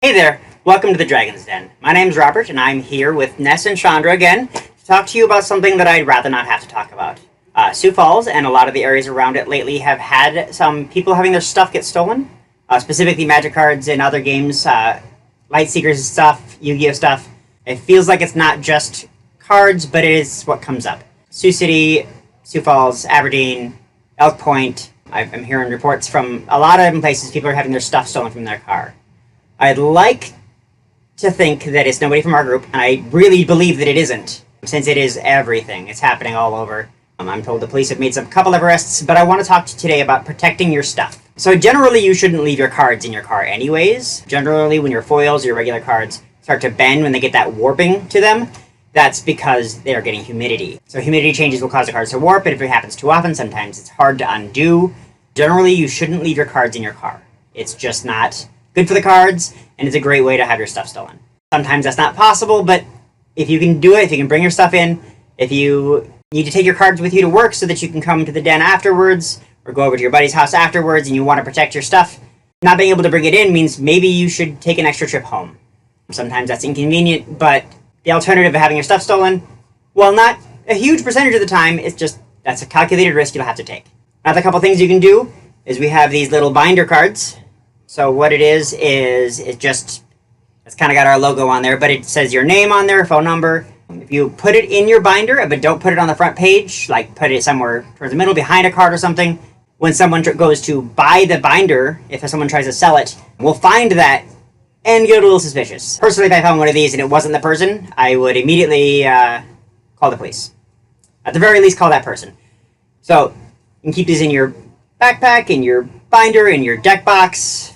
Hey there, welcome to the Dragon's Den. My name's Robert, and I'm here with Ness and Chandra again to talk to you about something that I'd rather not have to talk about. Sioux Falls and a lot of the areas around it lately have had some people having their stuff get stolen, specifically Magic cards and other games, Lightseekers stuff, Yu-Gi-Oh stuff. It feels like it's not just cards, but it is what comes up. Sioux City, Sioux Falls, Aberdeen, Elk Point. I'm hearing reports from a lot of different places people are having their stuff stolen from their car. I'd like to think that it's nobody from our group, and I really believe that it isn't, since it is everything. It's happening all over. I'm told the police have made a couple of arrests, but I want to talk to you today about protecting your stuff. So generally, you shouldn't leave your cards in your car anyways. Generally, when your foils or your regular cards start to bend when they get that warping to them, that's because they are getting humidity. So humidity changes will cause the cards to warp, and if it happens too often, sometimes it's hard to undo. Generally, you shouldn't leave your cards in your car. It's just not good for the cards, and it's a great way to have your stuff stolen. Sometimes that's not possible, but if you can do it, if you can bring your stuff in, if you need to take your cards with you to work so that you can come to the den afterwards, or go over to your buddy's house afterwards and you want to protect your stuff, not being able to bring it in means maybe you should take an extra trip home. Sometimes that's inconvenient, but the alternative of having your stuff stolen, well, not a huge percentage of the time, it's just that's a calculated risk you'll have to take. Another couple things you can do is we have these little binder cards. So what it is it just, it's kind of got our logo on there, but it says your name on there, phone number. If you put it in your binder, but don't put it on the front page, like put it somewhere towards the middle, behind a card or something, when someone goes to buy the binder, if someone tries to sell it, we'll find that and get a little suspicious. Personally, if I found one of these and it wasn't the person, I would immediately call the police. At the very least, call that person. So you can keep these in your backpack, in your binder, in your deck box,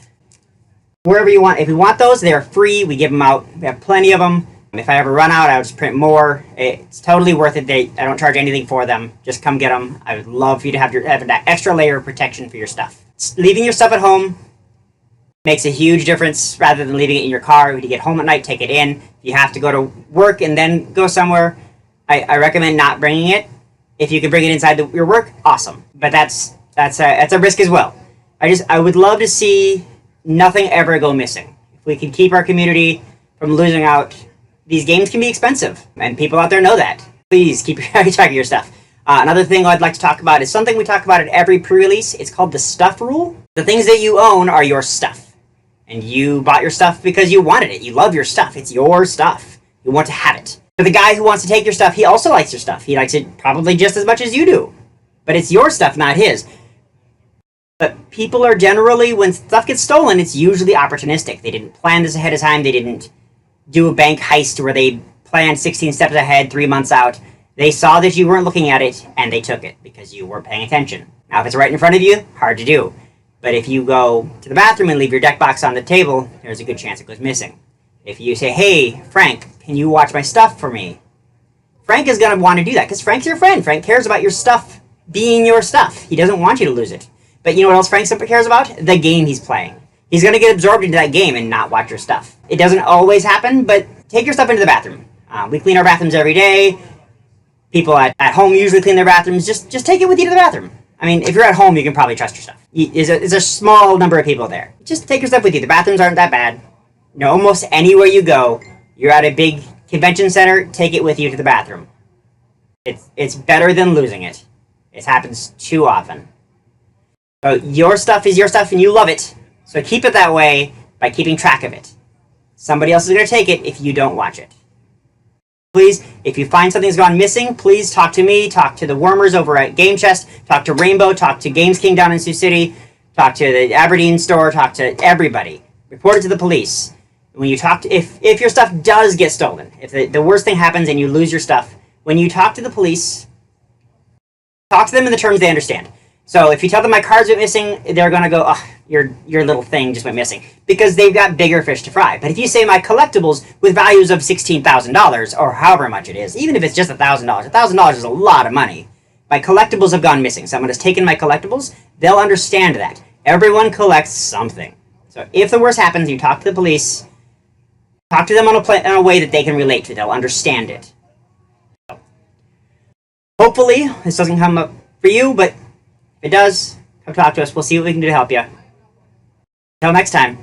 wherever you want. If you want those, they're free. We give them out. We have plenty of them. If I ever run out, I'll just print more. It's totally worth it. I don't charge anything for them. Just come get them. I would love for you to have that extra layer of protection for your stuff. Leaving your stuff at home makes a huge difference rather than leaving it in your car. When you get home at night, take it in. If you have to go to work and then go somewhere, I recommend not bringing it. If you can bring it inside your work, awesome. But that's a risk as well. I would love to see nothing ever go missing. If we can keep our community from losing out, these games can be expensive, and people out there know that. Please keep track of your stuff. Another thing I'd like to talk about is something we talk about at every pre-release. It's called the stuff rule. The things that you own are your stuff, and you bought your stuff because you wanted it. You love your stuff. It's your stuff. You want to have it. For the guy who wants to take your stuff, he also likes your stuff. He likes it probably just as much as you do, but it's your stuff, not his. But people are generally, when stuff gets stolen, it's usually opportunistic. They didn't plan this ahead of time. They didn't do a bank heist where they planned 16 steps ahead, 3 months out. They saw that you weren't looking at it, and they took it because you weren't paying attention. Now, if it's right in front of you, hard to do. But if you go to the bathroom and leave your deck box on the table, there's a good chance it goes missing. If you say, hey, Frank, can you watch my stuff for me? Frank is going to want to do that because Frank's your friend. Frank cares about your stuff being your stuff. He doesn't want you to lose it. But you know what else Frank simply cares about? The game he's playing. He's going to get absorbed into that game and not watch your stuff. It doesn't always happen, but take your stuff into the bathroom. We clean our bathrooms every day. People at home usually clean their bathrooms. Just take it with you to the bathroom. I mean, if you're at home, you can probably trust your stuff. There's a small number of people there. Just take your stuff with you. The bathrooms aren't that bad. You know, almost anywhere you go, you're at a big convention center, take it with you to the bathroom. It's better than losing it. It happens too often. So your stuff is your stuff and you love it. So keep it that way by keeping track of it. Somebody else is going to take it if you don't watch it. Please, if you find something's gone missing, please talk to me, talk to the Wormers over at Game Chest, talk to Rainbow, talk to Games King down in Sioux City, talk to the Aberdeen store, talk to everybody. Report it to the police. When you talk to, if your stuff does get stolen, if the worst thing happens and you lose your stuff, when you talk to the police, talk to them in the terms they understand. So if you tell them my cards went missing, they're going to go, oh, your little thing just went missing. Because they've got bigger fish to fry. But if you say my collectibles with values of $16,000, or however much it is, even if it's just $1,000, $1,000 is a lot of money. My collectibles have gone missing. Someone has taken my collectibles, they'll understand that. Everyone collects something. So if the worst happens, you talk to the police, talk to them in a way that they can relate to. They'll understand it. So, hopefully, this doesn't come up for you, but if it does, come talk to us. We'll see what we can do to help you. Until next time.